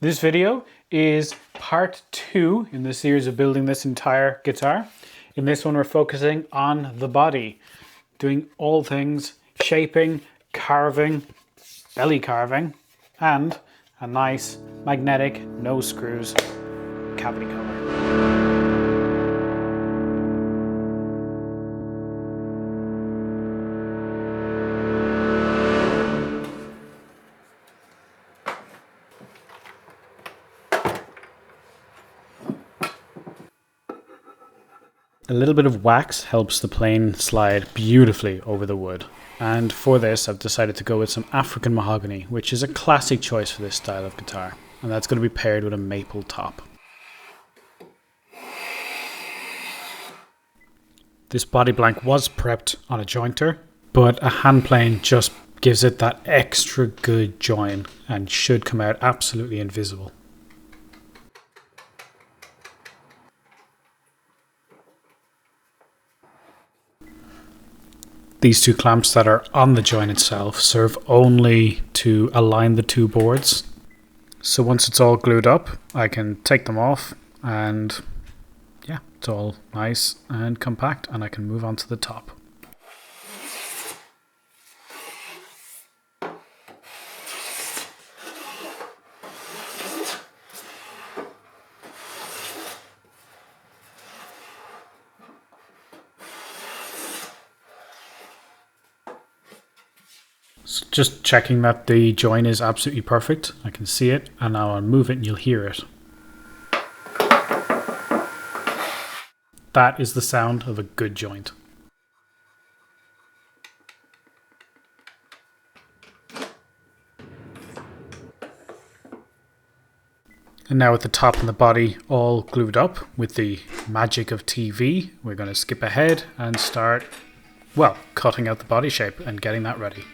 This video is part 2 in the series of building this entire guitar. In this one we're focusing on the body, doing all things shaping, carving, belly carving, and a nice magnetic no screws cavity cover. A little bit of wax helps the plane slide beautifully over the wood. And for this, I've decided to go with some African mahogany, which is a classic choice for this style of guitar. And that's going to be paired with a maple top. This body blank was prepped on a jointer, but a hand plane just gives it that extra good join and should come out absolutely invisible. These two clamps that are on the joint itself serve only to align the two boards. So once it's all glued up, I can take them off and yeah, it's all nice and compact and I can move on to the top. So just checking that the join is absolutely perfect. I can see it, and now I'll move it and you'll hear it. That is the sound of a good joint. And now with the top and the body all glued up with the magic of TV, we're going to skip ahead and start, well, cutting out the body shape and getting that ready.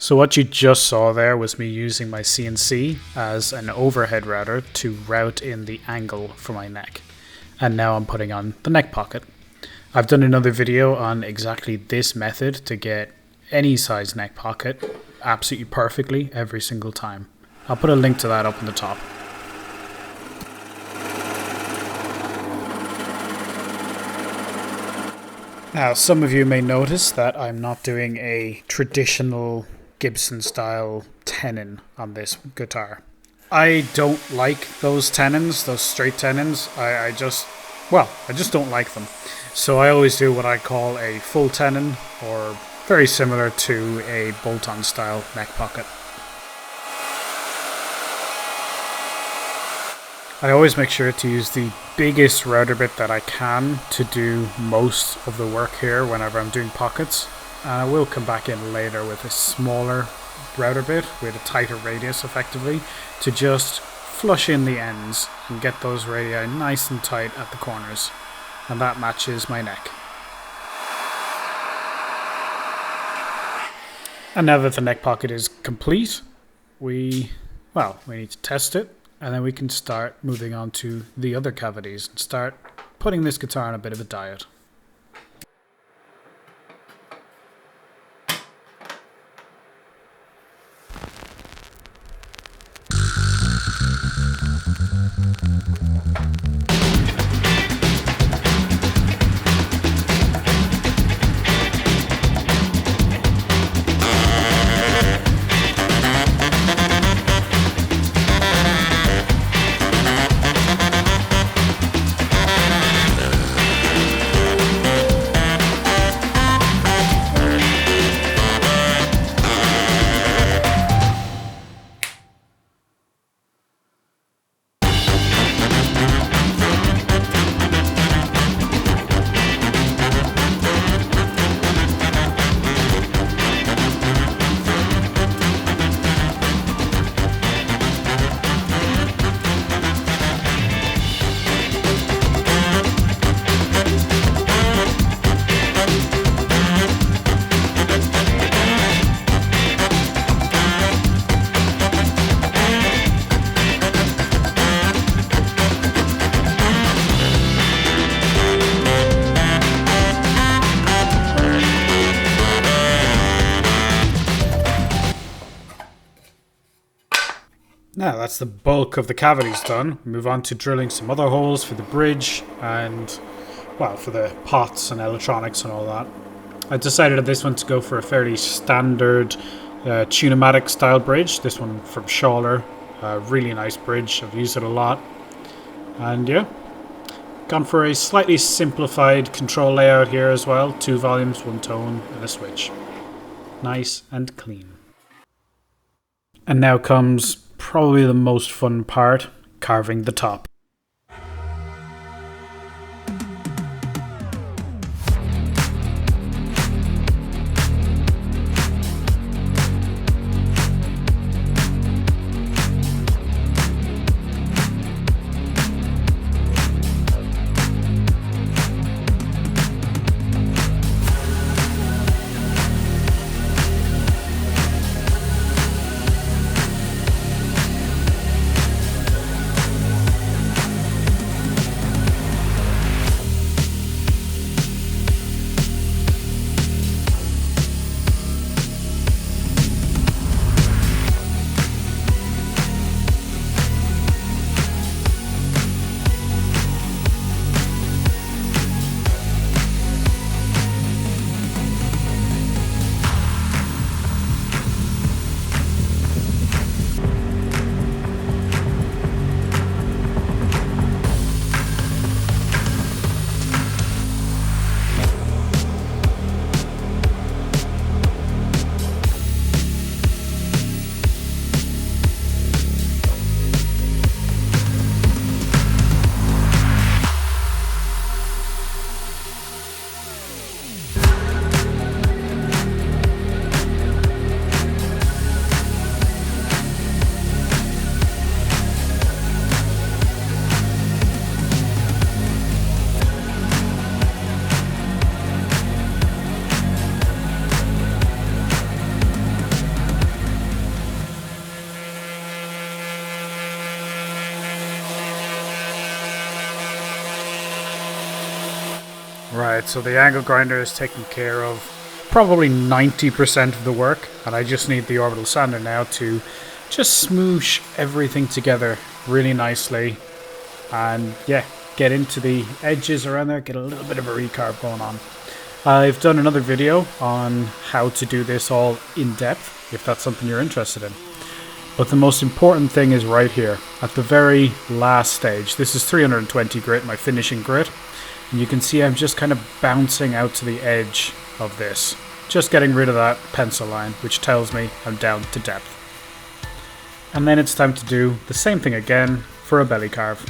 So what you just saw there was me using my CNC as an overhead router to route in the angle for my neck. And now I'm putting on the neck pocket. I've done another video on exactly this method to get any size neck pocket absolutely perfectly every single time. I'll put a link to that up in the top. Now some of you may notice that I'm not doing a traditional Gibson style tenon on this guitar. I don't like those tenons, those straight tenons. I just Well, I just don't like them. So I always do what I call a full tenon, or very similar to a bolt-on style neck pocket. I always make sure to use the biggest router bit that I can to do most of the work here whenever I'm doing pockets. And I will come back in later with a smaller router bit with a tighter radius effectively to just flush in the ends and get those radii nice and tight at the corners. And that matches my neck. And now that the neck pocket is complete, we need to test it, and then we can start moving on to the other cavities and start putting this guitar on a bit of a diet. Now that's the bulk of the cavities done. Move on to drilling some other holes for the bridge and, well, for the pots and electronics and all that. I decided on this one to go for a fairly standard tune-o-matic style bridge. This one from Schaller. Really nice bridge. I've used it a lot. And yeah, gone for a slightly simplified control layout here as well. 2 volumes, 1 tone, and a switch. Nice and clean. And now comes probably the most fun part, carving the top. Right, so the angle grinder is taking care of probably 90% of the work, and I just need the orbital sander now to just smoosh everything together really nicely, and yeah, get into the edges around there, get a little bit of a recarb going on. I've done another video on how to do this all in depth, if that's something you're interested in. But the most important thing is right here, at the very last stage. This is 320 grit, my finishing grit. And you can see I'm just kind of bouncing out to the edge of this. Just getting rid of that pencil line, which tells me I'm down to depth. And then it's time to do the same thing again for a belly carve.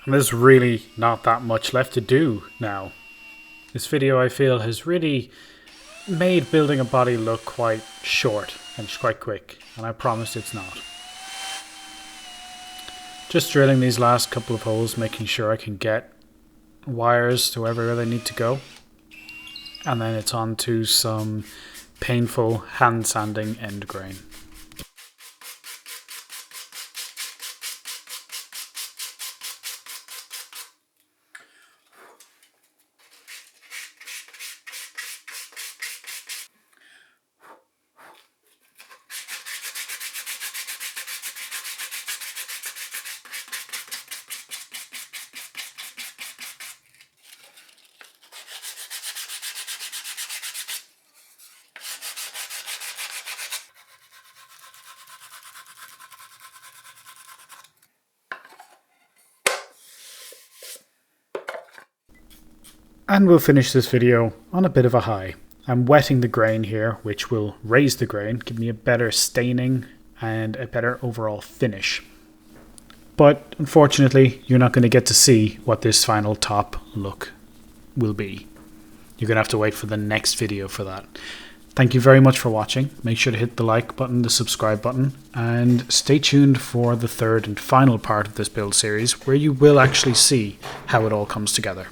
And there's really not that much left to do now. This video, I feel, has really made building a body look quite short and quite quick, and I promise it's not. Just drilling these last couple of holes, making sure I can get wires to wherever they need to go. And then it's on to some painful hand sanding end grain. And we'll finish this video on a bit of a high. I'm wetting the grain here, which will raise the grain, give me a better staining and a better overall finish. But unfortunately, you're not going to get to see what this final top look will be. You're going to have to wait for the next video for that. Thank you very much for watching. Make sure to hit the like button, the subscribe button, and stay tuned for the third and final part of this build series, where you will actually see how it all comes together.